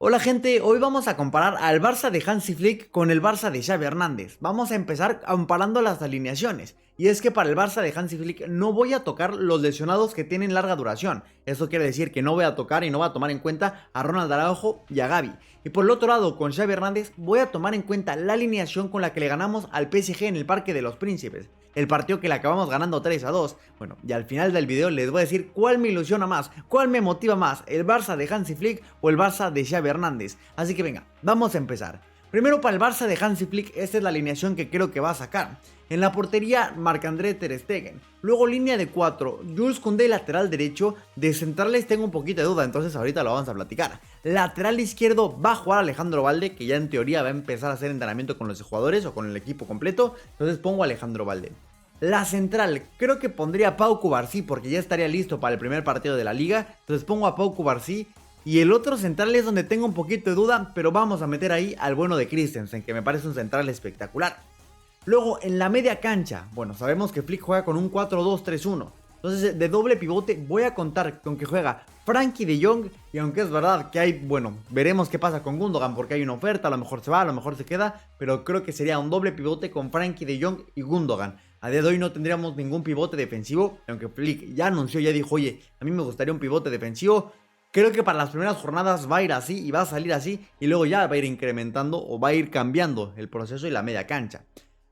Hola gente, hoy vamos a comparar al Barça de Hansi Flick con el Barça de Xavi Hernández. Vamos a empezar comparando las alineaciones. Y es que para el Barça de Hansi Flick no voy a tocar los lesionados que tienen larga duración. Eso quiere decir que no voy a tocar y no voy a tomar en cuenta a Ronald Araujo y a Gavi. Y por el otro lado, con Xavi Hernández voy a tomar en cuenta la alineación con la que le ganamos al PSG en el Parque de los Príncipes. El partido que le acabamos ganando 3-2. Bueno, y al final del video les voy a decir cuál me ilusiona más, cuál me motiva más, el Barça de Hansi Flick o el Barça de Xavi Hernández. Así que venga, vamos a empezar. Primero para el Barça de Hansi Flick, esta es la alineación que creo que va a sacar. En la portería, Marc-André Ter Stegen. Luego línea de 4, Jules Koundé lateral derecho. De centrales tengo un poquito de duda, entonces ahorita lo vamos a platicar. Lateral izquierdo va a jugar Alejandro Balde, que ya en teoría va a empezar a hacer entrenamiento con los jugadores o con el equipo completo. Entonces pongo a Alejandro Balde. La central, creo que pondría a Pau Cubarsí porque ya estaría listo para el primer partido de la liga. Entonces pongo a Pau Cubarsí. Y el otro central es donde tengo un poquito de duda, pero vamos a meter ahí al bueno de Christensen, que me parece un central espectacular. Luego, en la media cancha, bueno, sabemos que Flick juega con un 4-2-3-1. Entonces, de doble pivote voy a contar con que juega Frenkie de Jong. Y aunque es verdad que hay, bueno, veremos qué pasa con Gundogan porque hay una oferta, a lo mejor se va, a lo mejor se queda. Pero creo que sería un doble pivote con Frenkie de Jong y Gundogan. A día de hoy no tendríamos ningún pivote defensivo, aunque Flick ya anunció, ya dijo, oye, a mí me gustaría un pivote defensivo. Creo que para las primeras jornadas va a ir así y va a salir así y luego ya va a ir incrementando o va a ir cambiando el proceso y la media cancha.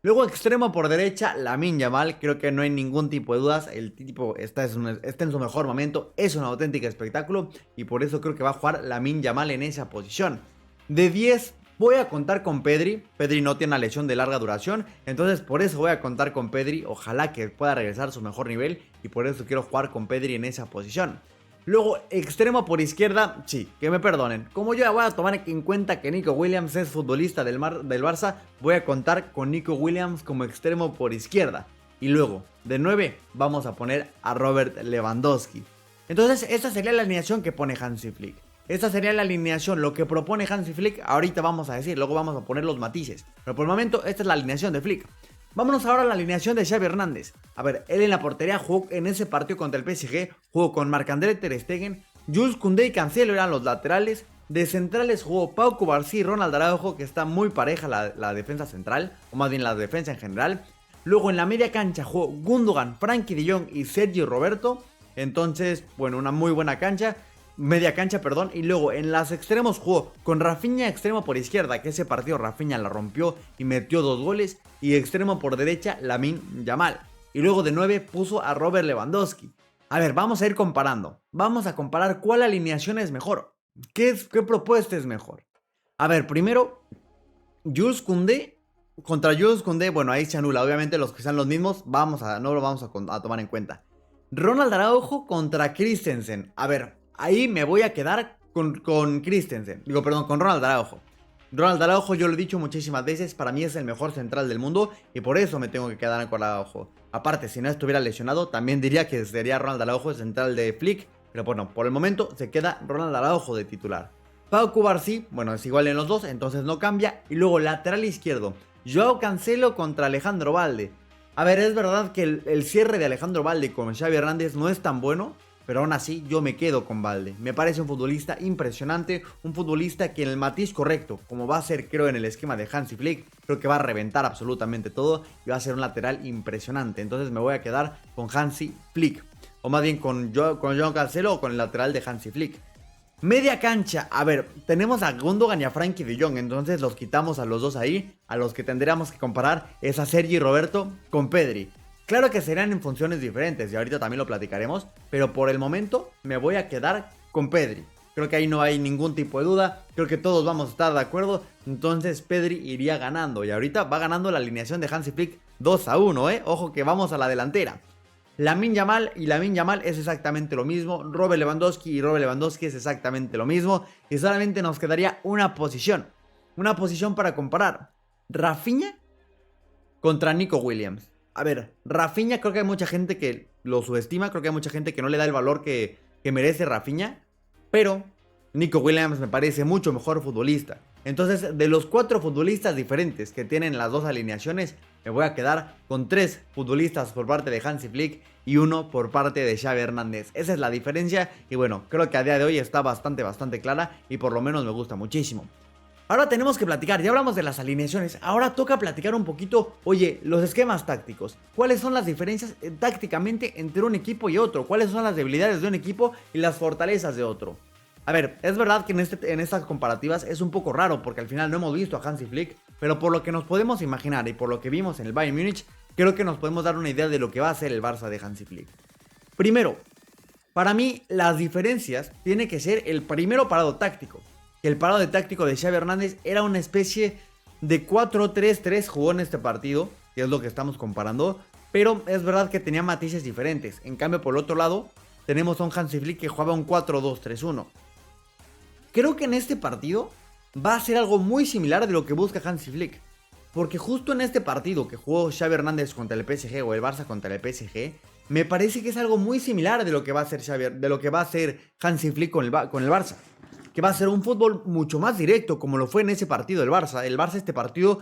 Luego extremo por derecha, Lamine Yamal, creo que no hay ningún tipo de dudas, el tipo está en su mejor momento, es un auténtico espectáculo y por eso creo que va a jugar Lamine Yamal en esa posición. De 10 voy a contar con Pedri. Pedri no tiene una lesión de larga duración, entonces por eso voy a contar con Pedri, ojalá que pueda regresar a su mejor nivel y por eso quiero jugar con Pedri en esa posición. Luego, extremo por izquierda, sí, que me perdonen. Como yo ya voy a tomar en cuenta que Nico Williams es futbolista del Barça, voy a contar con Nico Williams como extremo por izquierda. Y luego, de 9, vamos a poner a Robert Lewandowski. Entonces, esta sería la alineación que pone Hansi Flick. Esta sería la alineación, lo que propone Hansi Flick, ahorita vamos a decir, luego vamos a poner los matices. Pero por el momento, esta es la alineación de Flick. Vámonos ahora a la alineación de Xavi Hernández. A ver, él en la portería jugó en ese partido contra el PSG, jugó con Marc-André Ter Stegen, Jules Koundé y Cancelo eran los laterales. De centrales jugó Pau Cubarsí y Ronald Araujo, que está muy pareja la defensa central, o más bien la defensa en general. Luego en la media cancha jugó Gundogan, Frenkie de Jong y Sergio Roberto. Entonces, bueno, una muy buena cancha. Media cancha, perdón, y luego en las extremos jugó con Rafinha extremo por izquierda, que ese partido Rafinha la rompió y metió 2 goles, y extremo por derecha Lamine Yamal, y luego de 9 puso a Robert Lewandowski. A ver, vamos a ir comparando, vamos a comparar cuál alineación es mejor, qué propuesta es mejor. A ver, primero, Jules Koundé contra Jules Koundé, bueno, ahí se anula, obviamente los que sean los mismos, no lo vamos a tomar en cuenta. Ronald Araujo contra Christensen, a ver, ahí me voy a quedar con Christensen. Digo, perdón, con Ronald Araujo. Ronald Araujo, yo lo he dicho muchísimas veces, para mí es el mejor central del mundo y por eso me tengo que quedar con Araujo. Aparte, si no estuviera lesionado, también diría que sería Ronald Araujo el central de Flick. Pero bueno, por el momento se queda Ronald Araujo de titular. Pau Cubarsí, bueno, es igual en los dos, entonces no cambia. Y luego lateral izquierdo, Joao Cancelo contra Alejandro Balde. A ver, es verdad que el cierre de Alejandro Balde con Xavi Hernández no es tan bueno, pero aún así yo me quedo con Balde. Me parece un futbolista impresionante, un futbolista que en el matiz correcto, como va a ser creo en el esquema de Hansi Flick, creo que va a reventar absolutamente todo y va a ser un lateral impresionante. Entonces me voy a quedar con Hansi Flick, o más bien con Joao Cancelo o con el lateral de Hansi Flick. Media cancha, a ver, tenemos a Gundogan y a Frenkie de Jong, entonces los quitamos a los dos ahí. A los que tendríamos que comparar es a Sergi Roberto con Pedri. Claro que serán en funciones diferentes y ahorita también lo platicaremos, pero por el momento me voy a quedar con Pedri. Creo que ahí no hay ningún tipo de duda, creo que todos vamos a estar de acuerdo, entonces Pedri iría ganando y ahorita va ganando la alineación de Hansi Flick 2-1, ojo que vamos a la delantera. Lamine Yamal y Lamine Yamal es exactamente lo mismo, Robert Lewandowski y Robert Lewandowski es exactamente lo mismo y solamente nos quedaría una posición para comparar. Rafinha contra Nico Williams. A ver, Rafinha creo que hay mucha gente que lo subestima, creo que hay mucha gente que no le da el valor que merece Rafinha, pero Nico Williams me parece mucho mejor futbolista. Entonces, de los 4 futbolistas diferentes que tienen las dos alineaciones, me voy a quedar con 3 futbolistas por parte de Hansi Flick y 1 por parte de Xavi Hernández. Esa es la diferencia y bueno, creo que a día de hoy está bastante clara y por lo menos me gusta muchísimo. Ahora tenemos que platicar, ya hablamos de las alineaciones, ahora toca platicar un poquito, oye, los esquemas tácticos. ¿Cuáles son las diferencias tácticamente entre un equipo y otro? ¿Cuáles son las debilidades de un equipo y las fortalezas de otro? A ver, es verdad que en estas comparativas es un poco raro porque al final no hemos visto a Hansi Flick, pero por lo que nos podemos imaginar y por lo que vimos en el Bayern Múnich, creo que nos podemos dar una idea de lo que va a hacer el Barça de Hansi Flick. Primero, para mí las diferencias tiene que ser el primero parado táctico. El parado de táctico de Xavi Hernández era una especie de 4-3-3 jugó en este partido, que es lo que estamos comparando, pero es verdad que tenía matices diferentes. En cambio, por el otro lado, tenemos a un Hansi Flick que jugaba un 4-2-3-1. Creo que en este partido va a ser algo muy similar de lo que busca Hansi Flick. Porque justo en este partido que jugó Xavi Hernández contra el PSG o el Barça contra el PSG, me parece que es algo muy similar de lo que va a hacer Hansi Flick con el Barça. Que va a ser un fútbol mucho más directo como lo fue en ese partido el Barça. El Barça este partido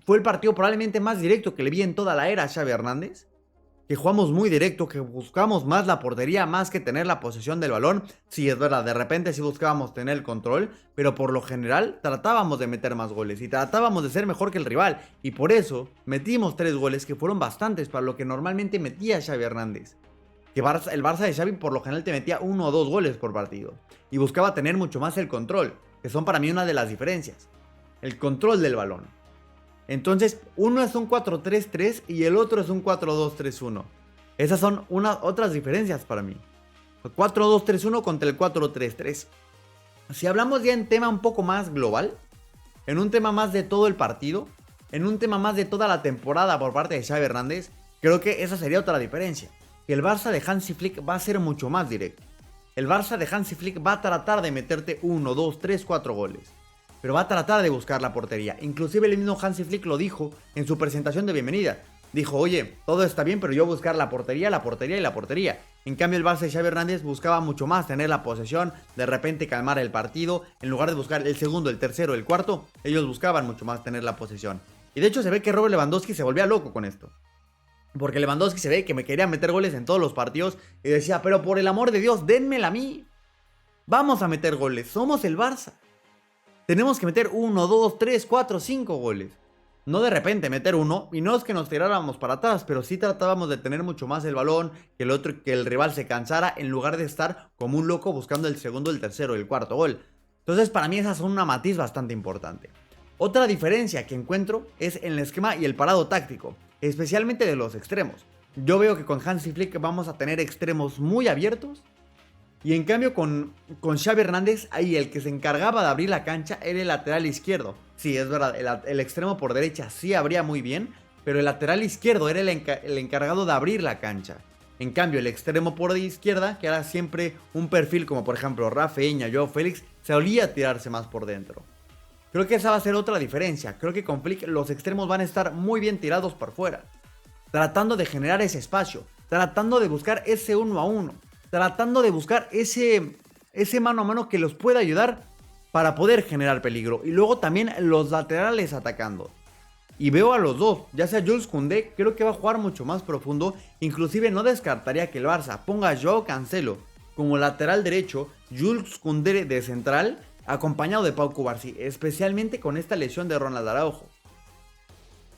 fue el partido probablemente más directo que le vi en toda la era a Xavi Hernández. Que jugamos muy directo, que buscamos más la portería más que tener la posesión del balón. Sí, es verdad, de repente sí buscábamos tener el control, pero por lo general tratábamos de meter más goles y tratábamos de ser mejor que el rival. Y por eso metimos 3 goles que fueron bastantes para lo que normalmente metía Xavi Hernández. Que el Barça de Xavi por lo general te metía 1 o 2 goles por partido. Y buscaba tener mucho más el control, que son para mí una de las diferencias. El control del balón. Entonces, uno es un 4-3-3 y el otro es un 4-2-3-1. Esas son otras diferencias para mí. El 4-2-3-1 contra el 4-3-3. Si hablamos ya en tema un poco más global, en un tema más de todo el partido, en un tema más de toda la temporada por parte de Xavi Hernández, creo que esa sería otra diferencia. Que el Barça de Hansi Flick va a ser mucho más directo. El Barça de Hansi Flick va a tratar de meterte 1, 2, 3, 4 goles. Pero va a tratar de buscar la portería. Inclusive el mismo Hansi Flick lo dijo en su presentación de bienvenida. Dijo, oye, todo está bien, pero yo buscar la portería y la portería. En cambio el Barça de Xavi Hernández buscaba mucho más tener la posesión, de repente calmar el partido. En lugar de buscar el segundo, el tercero, el cuarto, ellos buscaban mucho más tener la posesión. Y de hecho se ve que Robert Lewandowski se volvía loco con esto. Porque Lewandowski se ve que me quería meter goles en todos los partidos y decía, pero por el amor de Dios, denmela a mí. Vamos a meter goles, somos el Barça. Tenemos que meter 1, 2, 3, 4, 5 goles. No de repente meter uno, y no es que nos tiráramos para atrás, pero sí tratábamos de tener mucho más el balón, que el rival se cansara, en lugar de estar como un loco buscando el segundo, el tercero, el cuarto gol. Entonces para mí esas son una matiz bastante importante. Otra diferencia que encuentro es en el esquema y el parado táctico, especialmente de los extremos. Yo veo que con Hansi Flick vamos a tener extremos muy abiertos. Y en cambio con Xavi Hernández, ahí el que se encargaba de abrir la cancha era el lateral izquierdo. Sí, es verdad, el extremo por derecha sí abría muy bien, pero el lateral izquierdo era el encargado de abrir la cancha. En cambio, el extremo por izquierda, que era siempre un perfil como por ejemplo Rafinha, Joao Félix, solía tirarse más por dentro. Creo que esa va a ser otra diferencia. Creo que con Flick los extremos van a estar muy bien tirados por fuera, tratando de generar ese espacio, tratando de buscar ese 1 a 1. Tratando de buscar ese mano a mano que los pueda ayudar para poder generar peligro. Y luego también los laterales atacando. Y veo a los dos, ya sea Jules Koundé, creo que va a jugar mucho más profundo. Inclusive no descartaría que el Barça ponga a Joao Cancelo como lateral derecho, Jules Koundé de central, acompañado de Pau Cubarsí, especialmente con esta lesión de Ronald Araujo.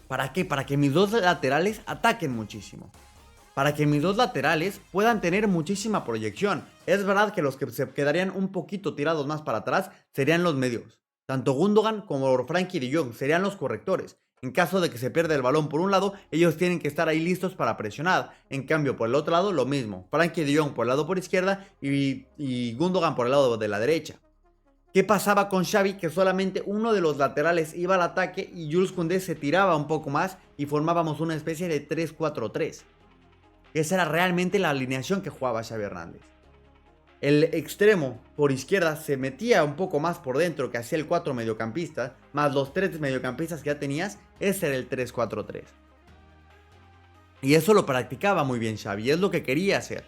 ¿Para qué? Para que mis dos laterales ataquen muchísimo. Para que mis dos laterales puedan tener muchísima proyección. Es verdad que los que se quedarían un poquito tirados más para atrás serían los medios. Tanto Gundogan como Frenkie de Jong serían los correctores. En caso de que se pierda el balón por un lado, ellos tienen que estar ahí listos para presionar. En cambio, por el otro lado, lo mismo. Frenkie de Jong por el lado por izquierda y Gundogan por el lado de la derecha. ¿Qué pasaba con Xavi? Que solamente uno de los laterales iba al ataque y Jules Koundé se tiraba un poco más y formábamos una especie de 3-4-3. Esa era realmente la alineación que jugaba Xavi Hernández. El extremo por izquierda se metía un poco más por dentro, que hacía el 4 mediocampistas, más los 3 mediocampistas que ya tenías, ese era el 3-4-3. Y eso lo practicaba muy bien Xavi, es lo que quería hacer.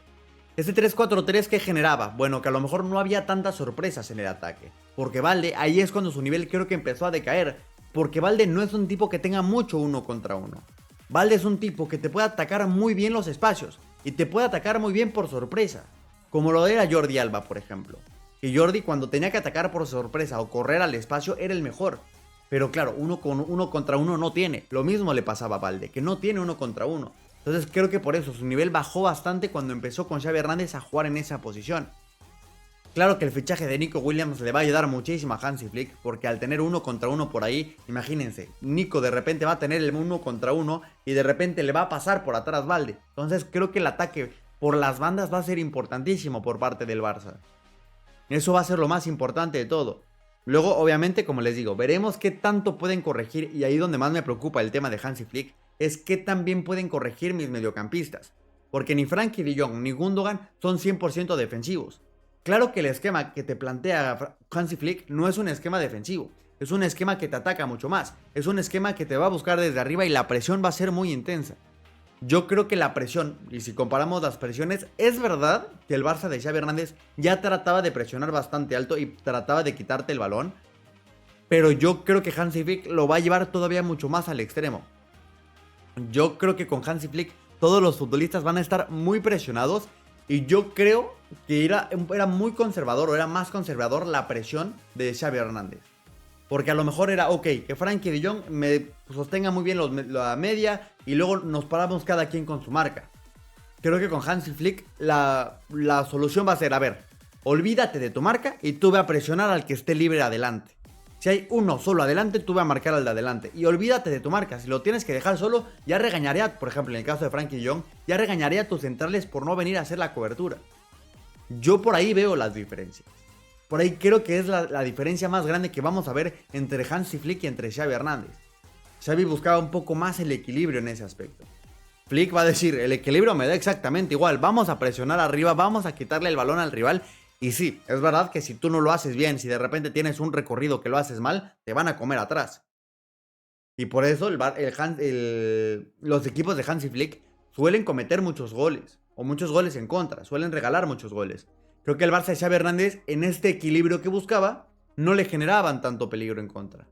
Este 3-4-3 que generaba, bueno, que a lo mejor no había tantas sorpresas en el ataque. Porque Balde, ahí es cuando su nivel creo que empezó a decaer. Porque Balde no es un tipo que tenga mucho 1 contra 1. Balde es un tipo que te puede atacar muy bien los espacios. Y te puede atacar muy bien por sorpresa. Como lo era Jordi Alba, por ejemplo. Que Jordi cuando tenía que atacar por sorpresa o correr al espacio era el mejor. Pero claro, 1 contra 1 no tiene. Lo mismo le pasaba a Balde, que no tiene 1 contra 1. Entonces creo que por eso su nivel bajó bastante cuando empezó con Xavi Hernández a jugar en esa posición. Claro que el fichaje de Nico Williams le va a ayudar muchísimo a Hansi Flick, porque al tener 1 contra 1 por ahí, imagínense, Nico de repente va a tener el 1 contra 1 y de repente le va a pasar por atrás Balde. Entonces creo que el ataque por las bandas va a ser importantísimo por parte del Barça. Eso va a ser lo más importante de todo. Luego, obviamente, como les digo, veremos qué tanto pueden corregir, y ahí donde más me preocupa el tema de Hansi Flick es qué tan bien pueden corregir mis mediocampistas. Porque ni Frenkie de Jong ni Gundogan son 100% defensivos. Claro que el esquema que te plantea Hansi Flick no es un esquema defensivo. Es un esquema que te ataca mucho más. Es un esquema que te va a buscar desde arriba y la presión va a ser muy intensa. Yo creo que la presión, y si comparamos las presiones, es verdad que el Barça de Xavi Hernández ya trataba de presionar bastante alto y trataba de quitarte el balón. Pero yo creo que Hansi Flick lo va a llevar todavía mucho más al extremo. Yo creo que con Hansi Flick todos los futbolistas van a estar muy presionados. Y yo creo que era muy conservador, o era más conservador la presión de Xavi Hernández. Porque a lo mejor era, ok, que Frenkie de Jong me sostenga muy bien la media y luego nos paramos cada quien con su marca. Creo que con Hansi Flick la solución va a ser, a ver, olvídate de tu marca y tú ve a presionar al que esté libre adelante. Si hay uno solo adelante, tú ve a marcar al de adelante. Y olvídate de tu marca. Si lo tienes que dejar solo, ya regañaré por ejemplo, en el caso de Frenkie de Jong, ya regañaré a tus centrales por no venir a hacer la cobertura. Yo por ahí veo las diferencias. Por ahí creo que es la diferencia más grande que vamos a ver entre Hansi Flick y entre Xavi Hernández. Xavi buscaba un poco más el equilibrio en ese aspecto. Flick va a decir, el equilibrio me da exactamente igual, vamos a presionar arriba, vamos a quitarle el balón al rival. Y sí, es verdad que si tú no lo haces bien, si de repente tienes un recorrido que lo haces mal, te van a comer atrás. Y por eso los equipos de Hansi Flick suelen cometer muchos goles, o muchos goles en contra, suelen regalar muchos goles. Creo que el Barça de Xavi Hernández, en este equilibrio que buscaba, no le generaban tanto peligro en contra.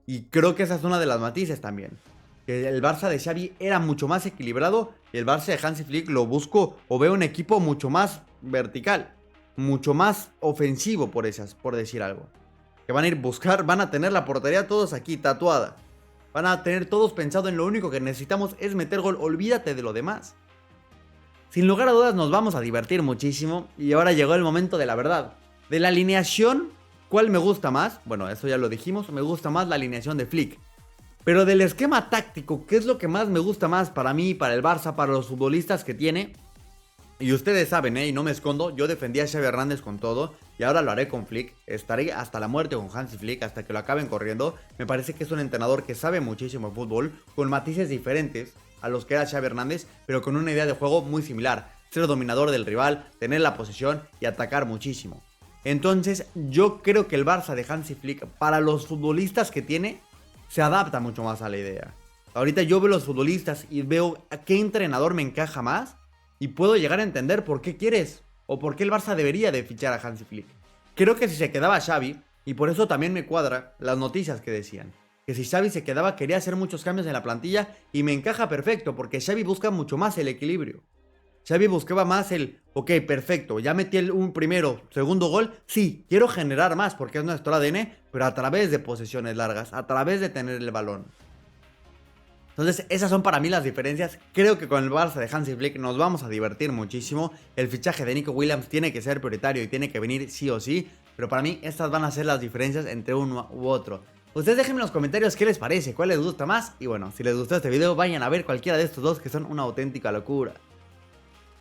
Y creo que esa es una de las matices también. Que el Barça de Xavi era mucho más equilibrado y el Barça de Hansi Flick lo busco o veo un equipo mucho más vertical, mucho más ofensivo por decir algo. Que van a ir a buscar, van a tener la portería todos aquí tatuada. Van a tener todos pensado en lo único que necesitamos es meter gol, olvídate de lo demás. Sin lugar a dudas nos vamos a divertir muchísimo y ahora llegó el momento de la verdad. De la alineación, ¿cuál me gusta más? Bueno, eso ya lo dijimos, me gusta más la alineación de Flick. Pero del esquema táctico, ¿qué es lo que más me gusta más para mí, para el Barça, para los futbolistas que tiene? Y ustedes saben, y no me escondo, yo defendí a Xavi Hernández con todo y ahora lo haré con Flick. Estaré hasta la muerte con Hansi Flick, hasta que lo acaben corriendo. Me parece que es un entrenador que sabe muchísimo de fútbol, con matices diferentes a los que era Xavi Hernández, pero con una idea de juego muy similar. Ser dominador del rival, tener la posesión y atacar muchísimo. Entonces, yo creo que el Barça de Hansi Flick, para los futbolistas que tiene, se adapta mucho más a la idea. Ahorita yo veo los futbolistas y veo a qué entrenador me encaja más y puedo llegar a entender por qué quieres o por qué el Barça debería de fichar a Hansi Flick. Creo que si se quedaba Xavi, y por eso también me cuadra las noticias que decían, que si Xavi se quedaba quería hacer muchos cambios en la plantilla y me encaja perfecto porque Xavi busca mucho más el equilibrio. Xavi buscaba más ok, perfecto, ya metí un primero, segundo gol, sí, quiero generar más porque es nuestro ADN, pero a través de posesiones largas, a través de tener el balón. Entonces esas son para mí las diferencias. Creo que con el Barça de Hansi Flick nos vamos a divertir muchísimo. El fichaje de Nico Williams tiene que ser prioritario y tiene que venir sí o sí, pero para mí estas van a ser las diferencias entre uno u otro. Ustedes déjenme en los comentarios qué les parece, cuál les gusta más y bueno, si les gustó este video vayan a ver cualquiera de estos dos que son una auténtica locura.